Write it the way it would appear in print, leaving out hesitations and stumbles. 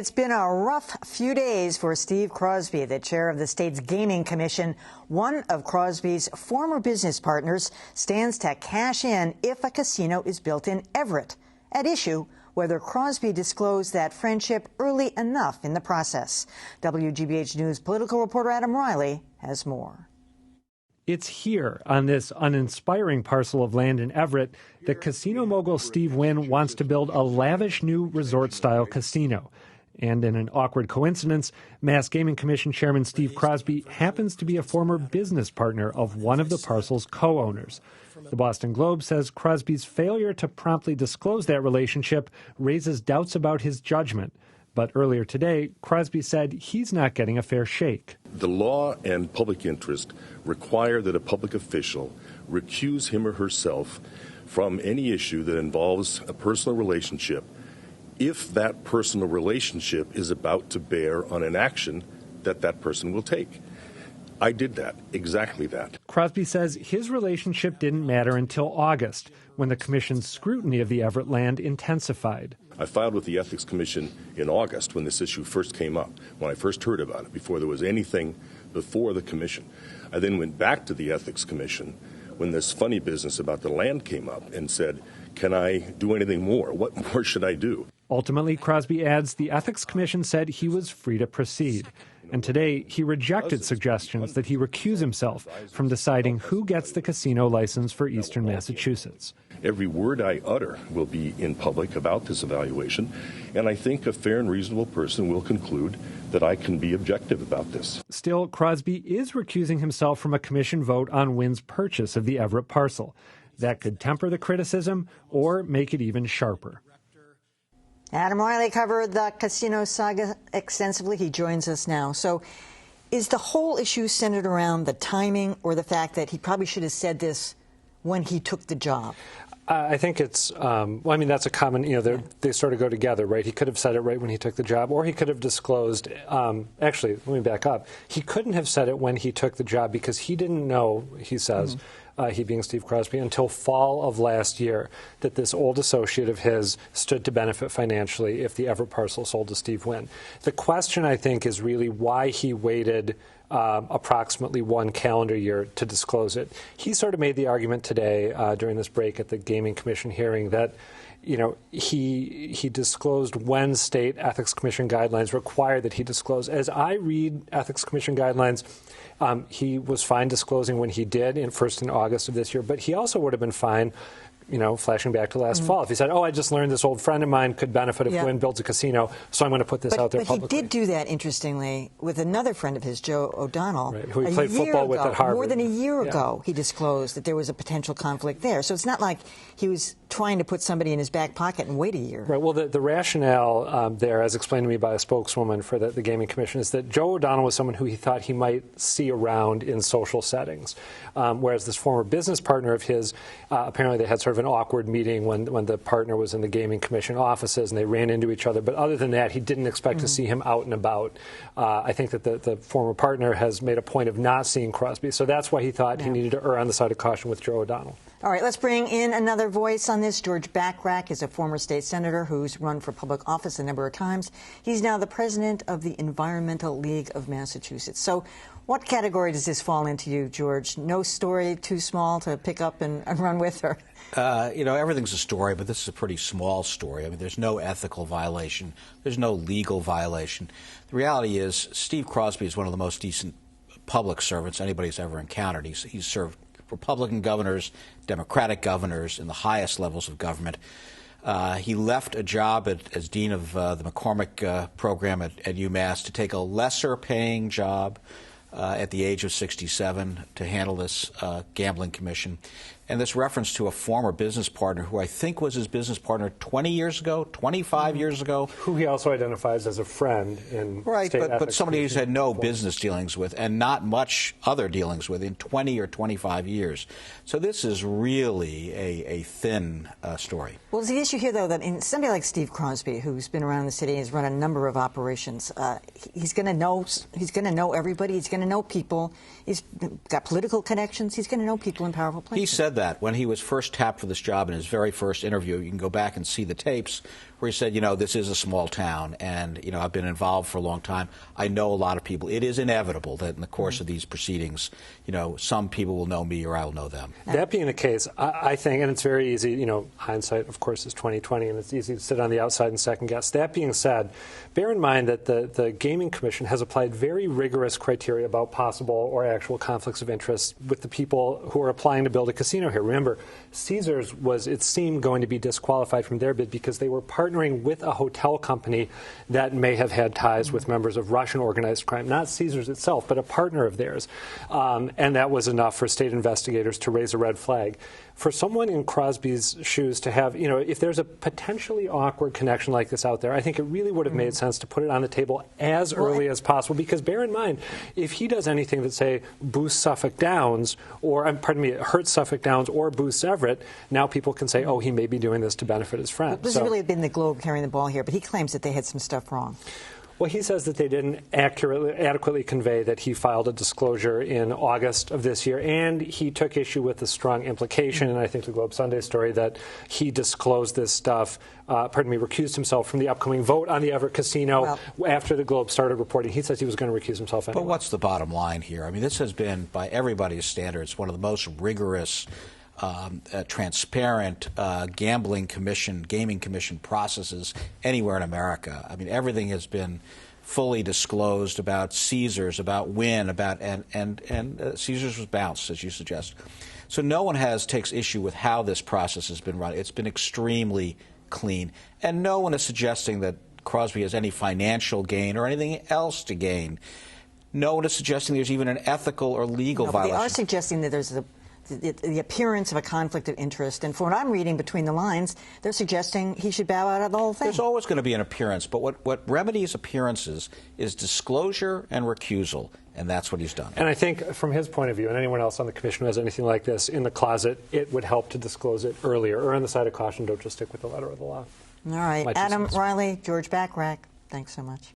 It's been a rough few days for Steve Crosby, the chair of the state's Gaming Commission. One of Crosby's former business partners stands to cash in if a casino is built in Everett. At issue, whether Crosby disclosed that friendship early enough in the process. WGBH News political reporter Adam Riley has more. It's here, on this uninspiring parcel of land in Everett, that casino mogul Steve Wynn wants to build a lavish new resort-style casino. And in an awkward coincidence, Mass Gaming Commission Chairman Steve Crosby happens to be a former business partner of one of the parcel's co-owners. The Boston Globe says Crosby's failure to promptly disclose that relationship raises doubts about his judgment. But earlier today, Crosby said he's not getting a fair shake. The law and public interest require that a public official recuse him or herself from any issue that involves a personal relationship if that personal relationship is about to bear on an action that that person will take. I did that, exactly that. Crosby says his relationship didn't matter until August, when the commission's scrutiny of the Everett land intensified. I filed with the Ethics Commission in August when this issue first came up, when I first heard about it, before there was anything before the commission. I then went back to the Ethics Commission when this funny business about the land came up and said, can I do anything more? What more should I do? Ultimately, Crosby adds, the Ethics Commission said he was free to proceed. And today, he rejected suggestions that he recuse himself from deciding who gets the casino license for Eastern Massachusetts. Every word I utter will be in public about this evaluation, and I think a fair and reasonable person will conclude that I can be objective about this. Still, Crosby is recusing himself from a commission vote on Wynn's purchase of the Everett parcel. That could temper the criticism or make it even sharper. Adam Riley covered the casino saga extensively. He joins us now. So is the whole issue centered around the timing or the fact that he probably should have said this when he took the job? I think it's, well, I mean, that's a common, they sort of go together, right? He could have said it right when he took the job, or he could have disclosed, actually, let me back up. He couldn't have said it when he took the job because he didn't know, he says, he being Steve Crosby, until fall of last year, that this old associate of his stood to benefit financially if the Everett parcel sold to Steve Wynn. The question, I think, is really why he waited approximately one calendar year to disclose it. He sort of made the argument today during this break at the Gaming Commission hearing that he disclosed when state ethics commission guidelines require that he disclose. As I read ethics commission guidelines, he was fine disclosing when he did, first in August of this year, but he also would have been fine, flashing back to last fall. If he said, I just learned this old friend of mine could benefit if Wynn builds a casino, so I'm going to put this out there publicly. But he did do that, interestingly, with another friend of his, Joe O'Donnell. Right, who he played football with at Harvard. More than a year ago, he disclosed that there was a potential conflict there. So it's not like he was trying to put somebody in his back pocket and wait a year. Right. Well, the rationale there, as explained to me by a spokeswoman for the Gaming Commission, is that Joe O'Donnell was someone who he thought he might see around in social settings, whereas this former business partner of his, apparently they had sort of an awkward meeting when the partner was in the Gaming Commission offices and they ran into each other. But other than that, he didn't expect to see him out and about. I think that the former partner has made a point of not seeing Crosby, so that's why he thought he needed to err on the side of caution with Joe O'Donnell. All right, let's bring in another voice on this. George Bachrach is a former state senator who's run for public office a number of times. He's now the president of the Environmental League of Massachusetts. So what category does this fall into you, George? No story too small to pick up and run with? Or? Everything's a story, but this is a pretty small story. I mean, there's no ethical violation. There's no legal violation. The reality is Steve Crosby is one of the most decent public servants anybody's ever encountered. He's served Republican governors, Democratic governors in the highest levels of government. He left a job as dean of the McCormick program at UMass to take a lesser paying job at the age of 67 to handle this gambling commission. And this reference to a former business partner who I think was his business partner 20 years ago, 25 years ago. Who he also identifies as a friend in state ethics. But somebody who's had no business dealings with and not much other dealings with in 20 or 25 years. So this is really a thin story. Well, the issue here, though, that somebody like Steve Crosby, who's been around the city, has run a number of operations. He's going to know everybody. He's going to know people. He's got political connections. He's going to know people in powerful places. He said that when he was first tapped for this job in his very first interview. You can go back and see the tapes where he said, this is a small town, and, I've been involved for a long time. I know a lot of people. It is inevitable that in the course of these proceedings, some people will know me or I'll know them. That being the case, I think, and it's very easy, hindsight, of course, is 20/20, and it's easy to sit on the outside and second guess. That being said, bear in mind that the Gaming Commission has applied very rigorous criteria about possible or actual conflicts of interest with the people who are applying to build a casino here. Remember, Caesars was, it seemed, going to be disqualified from their bid because they were partnering with a hotel company that may have had ties with members of Russian organized crime. Not Caesars itself, but a partner of theirs. And that was enough for state investigators to raise a red flag. For someone in Crosby's shoes to have, if there's a potentially awkward connection like this out there, I think it really would have made sense to put it on the table as early as possible. Because bear in mind, if he does anything that, say, boosts Suffolk Downs, or, hurts Suffolk Downs or boosts Everett, now people can say, oh, he may be doing this to benefit his friend. Well, this has really been the Globe carrying the ball here, but he claims that they had some stuff wrong. Well, he says that they didn't adequately convey that he filed a disclosure in August of this year, and he took issue with the strong implication, and I think the Globe Sunday story, that he disclosed this stuff, recused himself from the upcoming vote on the Everett Casino after the Globe started reporting. He says he was going to recuse himself anyway. But what's the bottom line here? This has been, by everybody's standards, one of the most rigorous transparent gaming commission processes anywhere in America. Everything has been fully disclosed about Caesars, about Wynn, and Caesars was bounced, as you suggest. So no one takes issue with how this process has been run. It's been extremely clean, and no one is suggesting that Crosby has any financial gain or anything else to gain. No one is suggesting there's even an ethical or legal violation. They are suggesting that there's the appearance of a conflict of interest. And from what I'm reading between the lines, they're suggesting he should bow out of the whole thing. There's always going to be an appearance, but what remedies appearances is disclosure and recusal, and that's what he's done. And I think from his point of view, and anyone else on the commission who has anything like this in the closet, it would help to disclose it earlier. Or on the side of caution, don't just stick with the letter of the law. All right. Adam Riley, George Bachrach, thanks so much.